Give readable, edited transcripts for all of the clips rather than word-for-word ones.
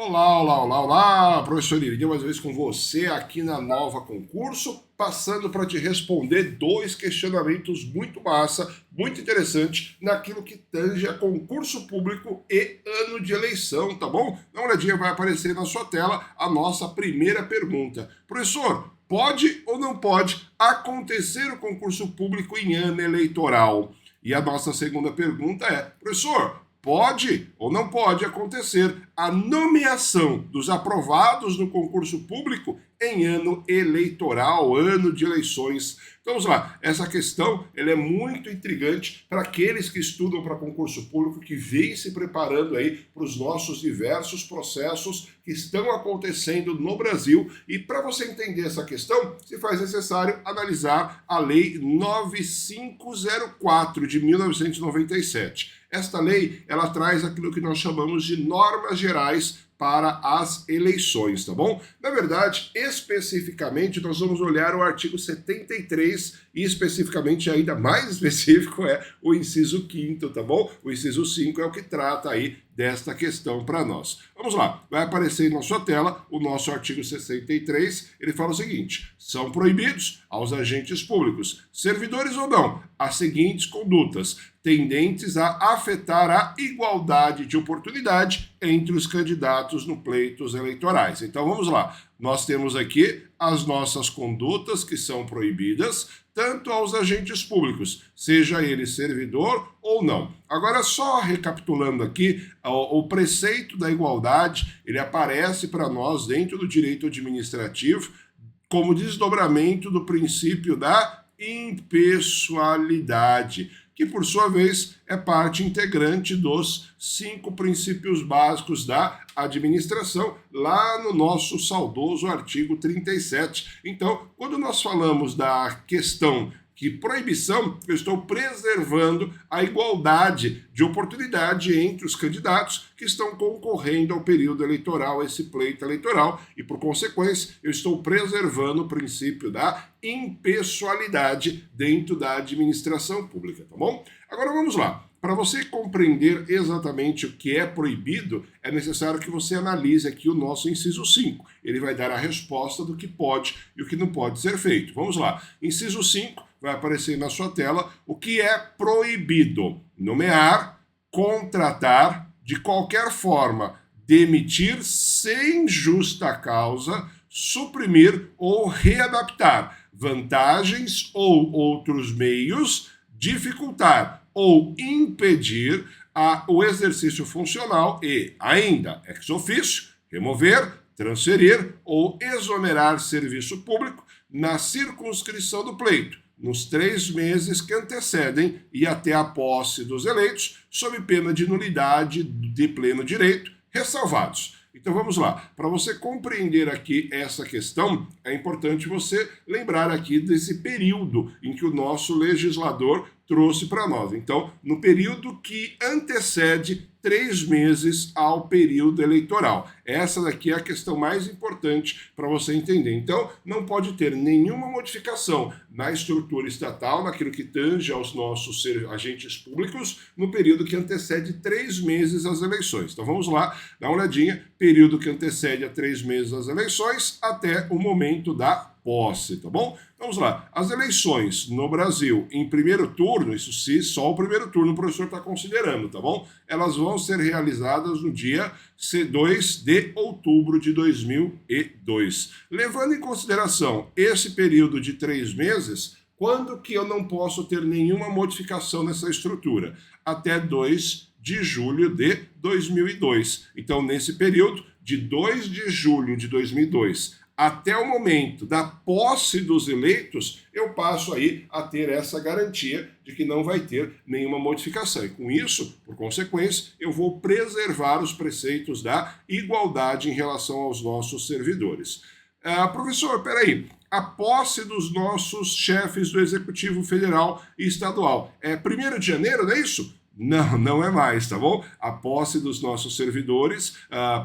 Olá, olá, olá, olá, professor Iridia, mais uma vez com você aqui na Nova Concurso, passando para te responder dois questionamentos muito massa, muito interessante, naquilo que tange a concurso público e ano de eleição, tá bom? Dá uma olhadinha, vai aparecer na sua tela a nossa primeira pergunta. Professor, pode ou não pode acontecer o concurso público em ano eleitoral? E a nossa segunda pergunta é, professor, pode ou não pode acontecer a nomeação dos aprovados no concurso público em ano eleitoral, ano de eleições. Então vamos lá, essa questão ela é muito intrigante para aqueles que estudam para concurso público, que vêm se preparando aí para os nossos diversos processos que estão acontecendo no Brasil. E para você entender essa questão, se faz necessário analisar a Lei 9504 de 1997. Esta lei, ela traz aquilo que nós chamamos de normas gerais para as eleições, tá bom? Na verdade, especificamente, nós vamos olhar o artigo 73 e especificamente, ainda mais específico, é o inciso 5º, tá bom? O inciso 5 é o que trata aí desta questão para nós. Vamos lá, vai aparecer na sua tela o nosso artigo 63, ele fala o seguinte: são proibidos aos agentes públicos, servidores ou não, as seguintes condutas, tendentes a afetar a igualdade de oportunidade entre os candidatos no pleitos eleitorais. Então vamos lá, nós temos aqui as nossas condutas que são proibidas, tanto aos agentes públicos, seja ele servidor ou não. Agora, só recapitulando aqui, o preceito da igualdade, ele aparece para nós dentro do direito administrativo como desdobramento do princípio da impessoalidade, que por sua vez é parte integrante dos 5 princípios básicos da administração, lá no nosso saudoso artigo 37. Então, quando nós falamos da questão que proibição, eu estou preservando a igualdade de oportunidade entre os candidatos que estão concorrendo ao período eleitoral, esse pleito eleitoral, e por consequência, eu estou preservando o princípio da impessoalidade dentro da administração pública, tá bom? Agora vamos lá. Para você compreender exatamente o que é proibido, é necessário que você analise aqui o nosso inciso 5. Ele vai dar a resposta do que pode e o que não pode ser feito. Vamos lá. Inciso 5 vai aparecer na sua tela o que é proibido: nomear, contratar, de qualquer forma, demitir sem justa causa, suprimir ou readaptar vantagens ou outros meios, dificultar ou impedir o exercício funcional e, ainda, ex officio, remover, transferir ou exonerar serviço público na circunscrição do pleito, nos 3 meses que antecedem e até a posse dos eleitos, sob pena de nulidade de pleno direito, ressalvados. Então vamos lá, para você compreender aqui essa questão, é importante você lembrar aqui desse período em que o nosso legislador trouxe para nós. Então, no período que antecede 3 meses ao período eleitoral. Essa daqui é a questão mais importante para você entender. Então, não pode ter nenhuma modificação na estrutura estatal, naquilo que tange aos nossos agentes públicos, no período que antecede 3 meses às eleições. Então, vamos lá, dá uma olhadinha, período que antecede a 3 meses às eleições até o momento da posse, tá bom? Vamos lá, as eleições no Brasil em primeiro turno, isso sim, só o primeiro turno o professor está considerando, tá bom? Elas vão ser realizadas no dia 2 de outubro de 2002. Levando em consideração esse período de 3 meses, quando que eu não posso ter nenhuma modificação nessa estrutura? Até 2 de julho de 2002. Então, nesse período, de 2 de julho de 2002 até o momento da posse dos eleitos, eu passo aí a ter essa garantia de que não vai ter nenhuma modificação. E com isso, por consequência, eu vou preservar os preceitos da igualdade em relação aos nossos servidores. Professor, peraí, a posse dos nossos chefes do Executivo Federal e Estadual é 1º de janeiro, não é isso? Não, não é mais, tá bom? A posse dos nossos servidores,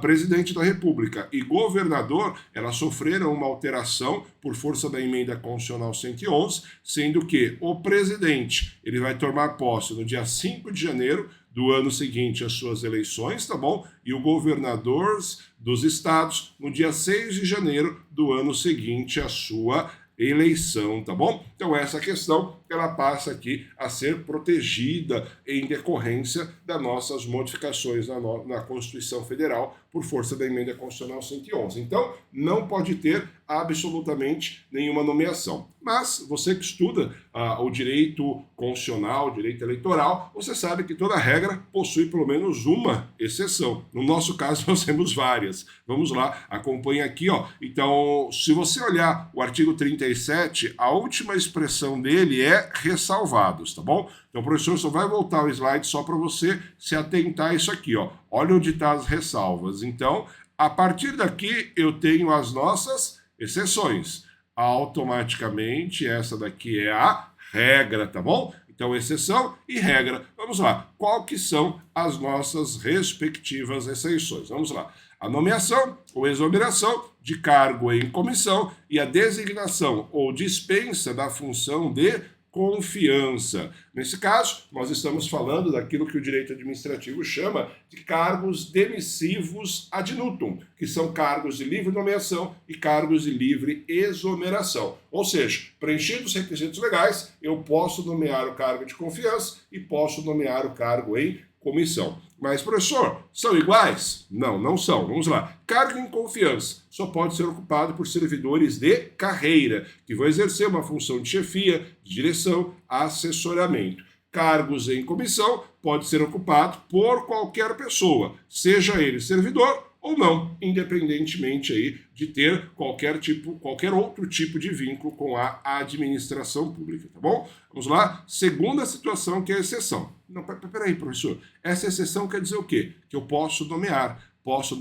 presidente da República e governador, elas sofreram uma alteração por força da emenda constitucional 111, sendo que o presidente ele vai tomar posse no dia 5 de janeiro do ano seguinte às suas eleições, tá bom? E o governador dos estados no dia 6 de janeiro do ano seguinte à sua eleição, tá bom? Então essa questão, ela passa aqui a ser protegida em decorrência das nossas modificações na Constituição Federal por força da Emenda Constitucional 111. Então, não pode ter absolutamente nenhuma nomeação. Mas você que estuda o direito constitucional, o direito eleitoral, você sabe que toda regra possui pelo menos uma exceção. No nosso caso, nós temos várias. Vamos lá, acompanhe aqui, ó. Então, se você olhar o artigo 37, a última expressão dele é ressalvados, tá bom? Então, o professor só vai voltar o slide só para você se atentar a isso aqui, ó. Olha onde estão as ressalvas. Então, a partir daqui, eu tenho as nossas exceções. Automaticamente, essa daqui é a regra, tá bom? Então, exceção e regra. Vamos lá. Qual que são as nossas respectivas exceções? Vamos lá. A nomeação ou exoneração de cargo em comissão e a designação ou dispensa da função de confiança. Nesse caso, nós estamos falando daquilo que o direito administrativo chama de cargos demissivos ad nutum, que são cargos de livre nomeação e cargos de livre exoneração. Ou seja, preenchidos os requisitos legais, eu posso nomear o cargo de confiança e posso nomear o cargo em comissão. Mas, professor, são iguais? Não, não são. Vamos lá. Cargo em confiança só pode ser ocupado por servidores de carreira, que vão exercer uma função de chefia, de direção, assessoramento. Cargos em comissão pode ser ocupado por qualquer pessoa, seja ele servidor ou não, independentemente aí de ter qualquer outro tipo de vínculo com a administração pública, tá bom? Vamos lá, segunda situação que é a exceção. Não, peraí, professor, essa exceção quer dizer o quê? Que eu posso nomear, posso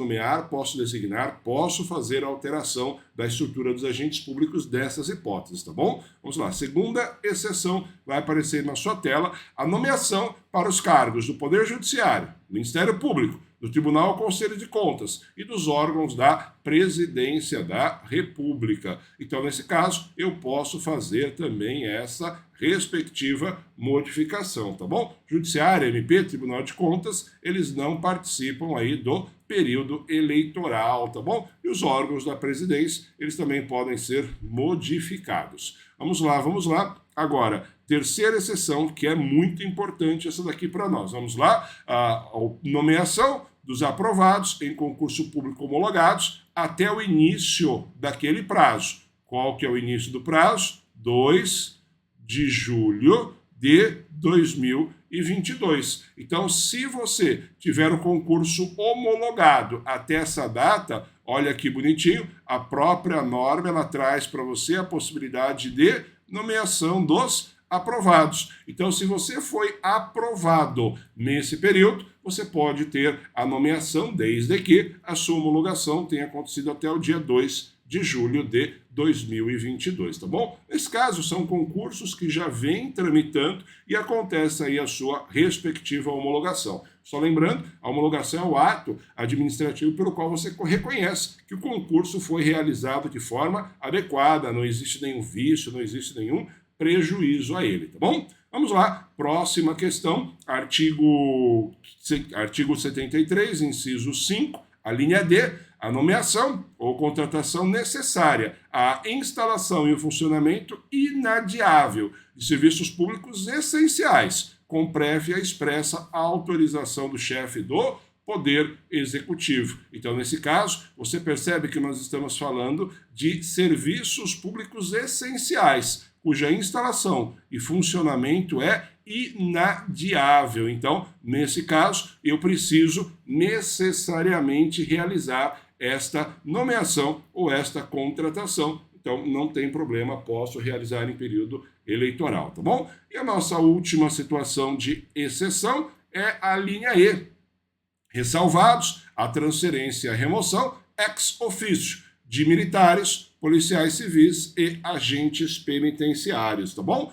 designar, posso fazer alteração da estrutura dos agentes públicos dessas hipóteses, tá bom? Vamos lá, segunda exceção vai aparecer na sua tela, a nomeação para os cargos do Poder Judiciário, Ministério Público, do Tribunal Conselho de Contas e dos órgãos da Presidência da República. Então, nesse caso, eu posso fazer também essa respectiva modificação, tá bom? Judiciário, MP, Tribunal de Contas, eles não participam aí do período eleitoral, tá bom? E os órgãos da presidência, eles também podem ser modificados. Vamos lá. Agora, terceira exceção, que é muito importante essa daqui para nós. Vamos lá, a nomeação dos aprovados em concurso público homologados até o início daquele prazo. Qual que é o início do prazo? 2 de julho de 2022. Então, se você tiver o concurso homologado até essa data, olha que bonitinho, a própria norma ela traz para você a possibilidade de nomeação dos aprovados. Então, se você foi aprovado nesse período, você pode ter a nomeação desde que a sua homologação tenha acontecido até o dia 2 de julho de 2022, tá bom? Nesse caso, são concursos que já vêm tramitando e acontece aí a sua respectiva homologação. Só lembrando, a homologação é o ato administrativo pelo qual você reconhece que o concurso foi realizado de forma adequada, não existe nenhum vício, não existe nenhum prejuízo a ele, tá bom? Vamos lá, próxima questão, artigo 73, inciso 5, a linha D, a nomeação ou contratação necessária à instalação e o funcionamento inadiável de serviços públicos essenciais, com prévia expressa autorização do chefe do Poder Executivo. Então, nesse caso, você percebe que nós estamos falando de serviços públicos essenciais, cuja instalação e funcionamento é inadiável. Então, nesse caso, eu preciso necessariamente realizar esta nomeação ou esta contratação. Então, não tem problema, posso realizar em período eleitoral, tá bom? E a nossa última situação de exceção é a linha E. Ressalvados a transferência e a remoção ex officio de militares, policiais civis e agentes penitenciários, tá bom?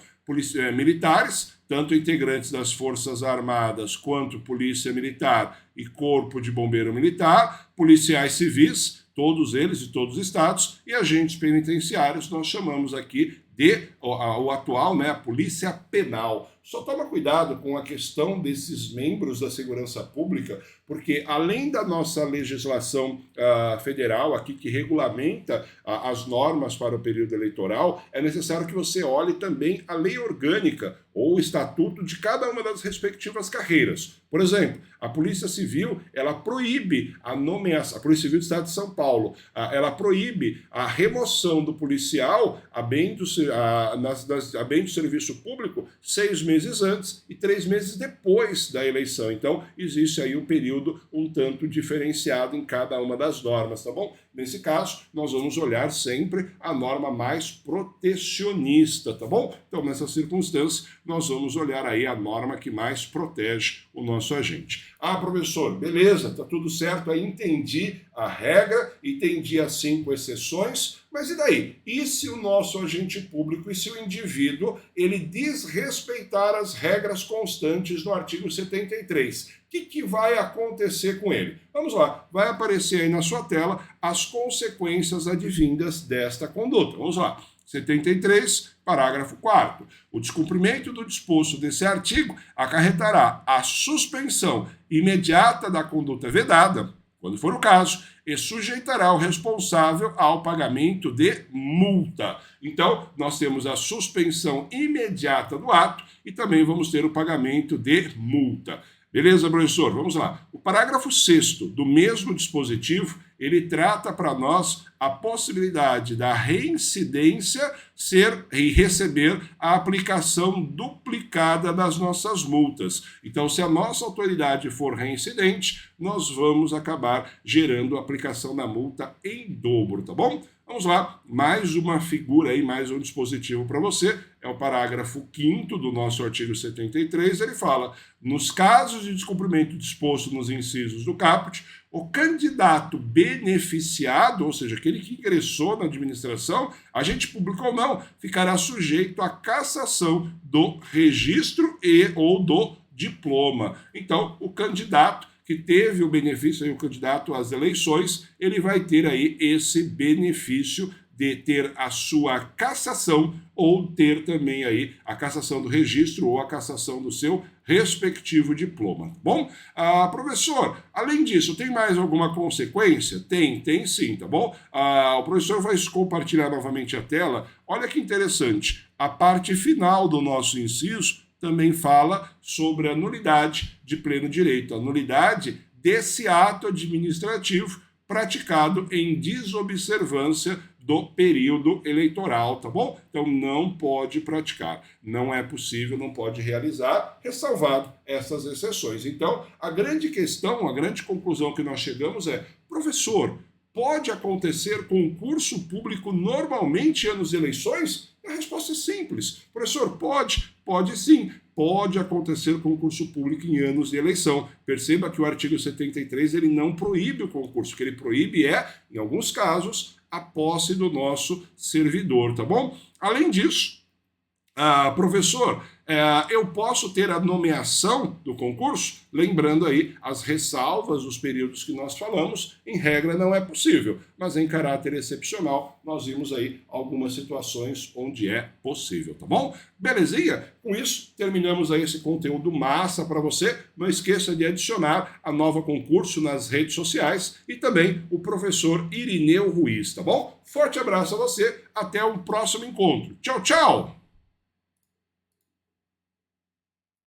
Militares, tanto integrantes das Forças Armadas quanto Polícia Militar e Corpo de Bombeiro Militar, policiais civis, todos eles de todos os estados, e agentes penitenciários, nós chamamos aqui de o atual, né, a Polícia Penal. Só toma cuidado com a questão desses membros da segurança pública, porque além da nossa legislação federal aqui que regulamenta as normas para o período eleitoral, é necessário que você olhe também a lei orgânica ou o estatuto de cada uma das respectivas carreiras. Por exemplo, a Polícia Civil, ela proíbe a nomeação, a Polícia Civil do Estado de São Paulo, ela proíbe a remoção do policial a bem do serviço público 6 meses antes e 3 meses depois da eleição. Então, existe aí um período um tanto diferenciado em cada uma das normas, tá bom? Nesse caso, nós vamos olhar sempre a norma mais protecionista, tá bom? Então, nessa circunstância, nós vamos olhar aí a norma que mais protege o nosso agente. Ah, professor, beleza, tá tudo certo, aí entendi a regra, entendi as 5 exceções, mas e daí? E se o nosso agente público, e se o indivíduo, ele desrespeitar as regras constantes do artigo 73? O que vai acontecer com ele? Vamos lá, vai aparecer aí na sua tela as consequências advindas desta conduta. Vamos lá. 73, parágrafo 4º. O descumprimento do disposto desse artigo acarretará a suspensão imediata da conduta vedada, quando for o caso, e sujeitará o responsável ao pagamento de multa. Então, nós temos a suspensão imediata do ato e também vamos ter o pagamento de multa. Beleza, professor? Vamos lá. O parágrafo 6º do mesmo dispositivo, ele trata para nós a possibilidade da reincidência ser e receber a aplicação duplicada das nossas multas. Então, se a nossa autoridade for reincidente, nós vamos acabar gerando a aplicação da multa em dobro, tá bom? Vamos lá, mais uma figura aí, mais um dispositivo para você, é o parágrafo 5º do nosso artigo 73, ele fala, nos casos de descumprimento disposto nos incisos do caput, o candidato beneficiado, ou seja, aquele que ingressou na administração, agente público ou não, ficará sujeito à cassação do registro e ou do diploma. Então, o candidato que teve o benefício, aí, o candidato às eleições, ele vai ter aí esse benefício de ter a sua cassação ou ter também aí a cassação do registro ou a cassação do seu respectivo diploma, tá bom? Professor, além disso, tem mais alguma consequência? Tem sim, tá bom? O professor vai compartilhar novamente a tela. Olha que interessante, a parte final do nosso inciso também fala sobre a nulidade de pleno direito, a nulidade desse ato administrativo praticado em desobservância do período eleitoral, tá bom? Então não pode praticar, não é possível, não pode realizar, ressalvado essas exceções. Então, a grande questão, a grande conclusão que nós chegamos é, professor, pode acontecer concurso público normalmente em anos de eleições? A resposta é simples. Professor, pode sim. Pode acontecer concurso público em anos de eleição. Perceba que o artigo 73 ele não proíbe o concurso. O que ele proíbe é, em alguns casos, a posse do nosso servidor, tá bom? Além disso, professor, eu posso ter a nomeação do concurso? Lembrando aí as ressalvas dos períodos que nós falamos, em regra não é possível, mas em caráter excepcional nós vimos aí algumas situações onde é possível, tá bom? Belezinha? Com isso, terminamos aí esse conteúdo massa para você. Não esqueça de adicionar a Nova Concurso nas redes sociais e também o professor Irineu Ruiz, tá bom? Forte abraço a você, até o próximo encontro. Tchau, tchau!